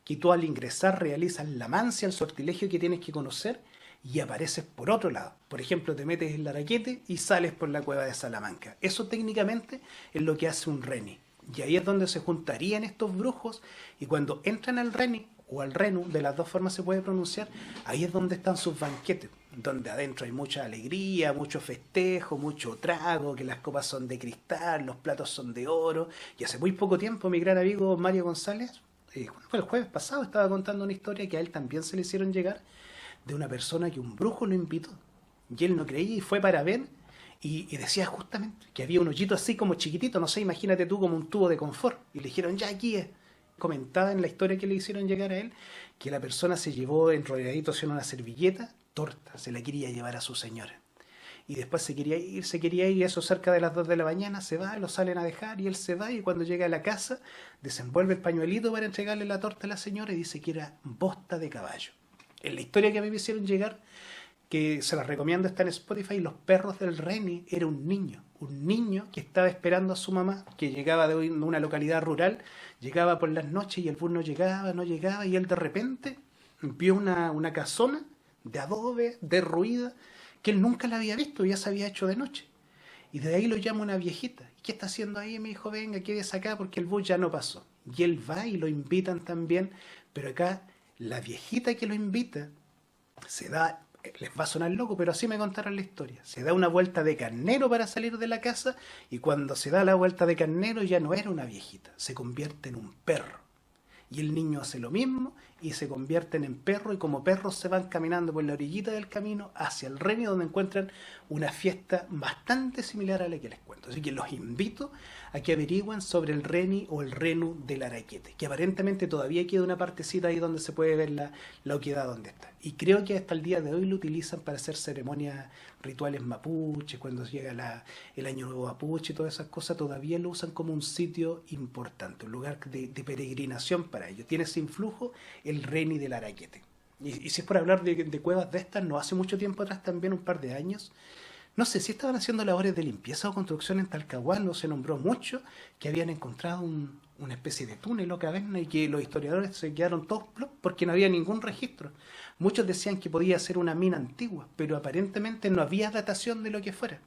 que tú al ingresar realizas la mancia, el sortilegio que tienes que conocer y apareces por otro lado. Por ejemplo, te metes en la Araquete y sales por la cueva de Salamanca. Eso técnicamente es lo que hace un reni. Y ahí es donde se juntarían estos brujos y cuando entran al reni o al renu, de las dos formas se puede pronunciar, ahí es donde están sus banquetes, donde adentro hay mucha alegría, mucho festejo, mucho trago, que las copas son de cristal, los platos son de oro. Y hace muy poco tiempo mi gran amigo Mario González, fue el jueves pasado, estaba contando una historia que a él también se le hicieron llegar de una persona que un brujo lo invitó. Y él no creía y fue para ver y decía justamente que había un hoyito así como chiquitito, no sé, imagínate tú como un tubo de confort. Y le dijeron, ya aquí es. Comentaba en la historia que le hicieron llegar a él que la persona se llevó enrolladito en una servilleta, torta, se la quería llevar a su señora. Y después se quería ir y eso cerca de las 2 de la mañana, se va, lo salen a dejar y él se va y cuando llega a la casa desenvuelve el pañuelito para entregarle la torta a la señora y dice que era bosta de caballo. En la historia que a mí me hicieron llegar, que se las recomiendo, está en Spotify, Los perros del reni, era un niño que estaba esperando a su mamá, que llegaba de una localidad rural, llegaba por las noches y el bus no llegaba, y él de repente vio una casona de adobe, derruida, que él nunca la había visto, ya se había hecho de noche. Y de ahí lo llama una viejita. ¿Y qué está haciendo ahí? Me dijo, venga, quédese acá porque el bus ya no pasó. Y él va y lo invitan también, pero acá la viejita que lo invita se da, les va a sonar loco, pero así me contaron la historia. Se da una vuelta de carnero para salir de la casa y cuando se da la vuelta de carnero ya no era una viejita, se convierte en un perro. Y el niño hace lo mismo y se convierten en perros y como perros se van caminando por la orillita del camino hacia el reni donde encuentran una fiesta bastante similar a la que les cuento. Así que los invito a que averigüen sobre el reni o el renu del Araquete, que aparentemente todavía queda una partecita ahí donde se puede ver la oquedad donde está. Y creo que hasta el día de hoy lo utilizan para hacer ceremonias rituales mapuche, cuando llega el año nuevo mapuche y todas esas cosas, todavía lo usan como un sitio importante, un lugar de peregrinación para ellos. Tiene ese influjo el reni del Araquete. Y si es por hablar de cuevas de estas, no hace mucho tiempo atrás, también un par de años, no sé si estaban haciendo labores de limpieza o construcción en Talcahuano, se nombró mucho, que habían encontrado una especie de túnel o caverna y que los historiadores se quedaron todos porque no había ningún registro. Muchos decían que podía ser una mina antigua, pero aparentemente no había datación de lo que fuera.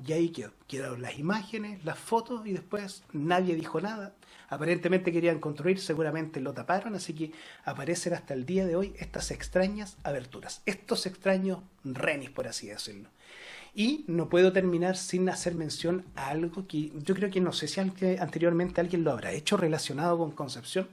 Y ahí quedaron las imágenes, las fotos y después nadie dijo nada. Aparentemente querían construir, seguramente lo taparon, así que aparecen hasta el día de hoy estas extrañas aberturas, estos extraños renis, por así decirlo. Y no puedo terminar sin hacer mención a algo que yo creo que no sé si anteriormente alguien lo habrá hecho relacionado con Concepción.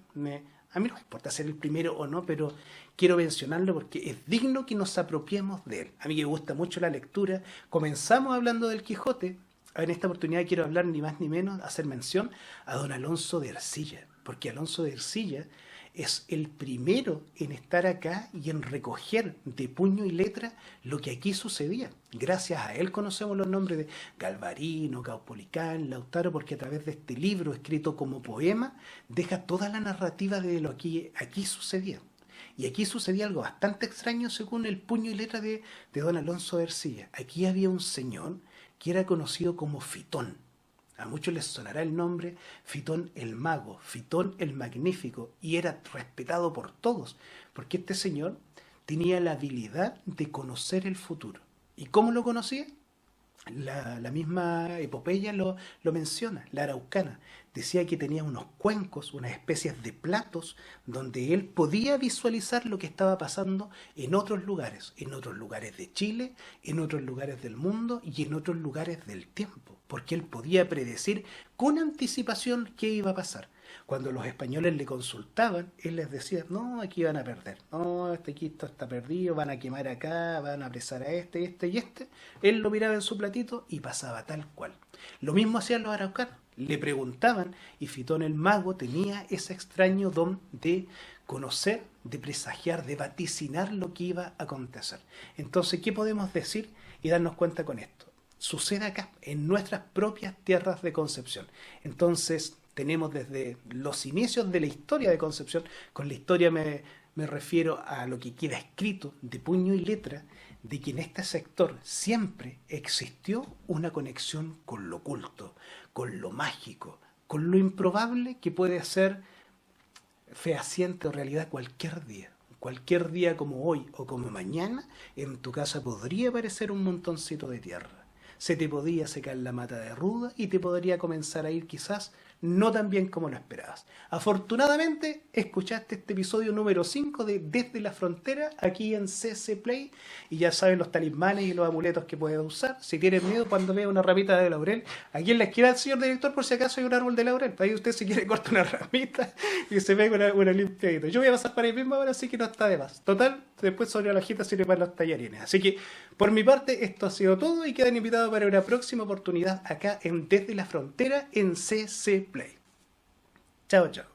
A mí no me importa ser el primero o no, pero quiero mencionarlo porque es digno que nos apropiemos de él. A mí que me gusta mucho la lectura. Comenzamos hablando del Quijote. En esta oportunidad quiero hablar ni más ni menos, hacer mención a don Alonso de Ercilla, porque Alonso de Ercilla es el primero en estar acá y en recoger de puño y letra lo que aquí sucedía. Gracias a él conocemos los nombres de Galvarino, Caupolicán, Lautaro, porque a través de este libro escrito como poema deja toda la narrativa de lo que aquí sucedía. Y aquí sucedía algo bastante extraño según el puño y letra de don Alonso de Ercilla. Aquí había un señor que era conocido como Fitón. A muchos les sonará el nombre Fitón el Mago, Fitón el Magnífico, y era respetado por todos, porque este señor tenía la habilidad de conocer el futuro. ¿Y cómo lo conocía? La misma epopeya lo menciona, la araucana. Decía que tenía unos cuencos, unas especies de platos, donde él podía visualizar lo que estaba pasando en otros lugares de Chile, en otros lugares del mundo y en otros lugares del tiempo, porque él podía predecir con anticipación qué iba a pasar. Cuando los españoles le consultaban, él les decía, no, aquí van a perder, no, este Quito está perdido, van a quemar acá, van a apresar a este y este. Él lo miraba en su platito y pasaba tal cual. Lo mismo hacían los araucanos. Le preguntaban y Fitón el mago tenía ese extraño don de conocer, de presagiar, de vaticinar lo que iba a acontecer. Entonces, ¿qué podemos decir y darnos cuenta con esto? Sucede acá, en nuestras propias tierras de Concepción. Entonces, tenemos desde los inicios de la historia de Concepción, con la historia me refiero a lo que queda escrito de puño y letra, de que en este sector siempre existió una conexión con lo oculto, con lo mágico, con lo improbable que puede ser fehaciente o realidad cualquier día. Cualquier día como hoy o como mañana, en tu casa podría aparecer un montoncito de tierra. Se te podía secar la mata de ruda y te podría comenzar a ir quizás no tan bien como lo esperabas. Afortunadamente, escuchaste este episodio número 5 de Desde la Frontera aquí en CC Play y ya sabes los talismanes y los amuletos que puedes usar. Si tienes miedo cuando veas una ramita de laurel, aquí en la esquina del señor director por si acaso hay un árbol de laurel. Ahí usted si quiere corta una ramita y se pega una limpiadita. Yo voy a pasar para ahí mismo ahora, así que no está de más. Total, después sobre la hojita sirve para los tallarines. Así que por mi parte esto ha sido todo y quedan invitados para una próxima oportunidad acá en Desde la Frontera en CC Play. Chao, chao.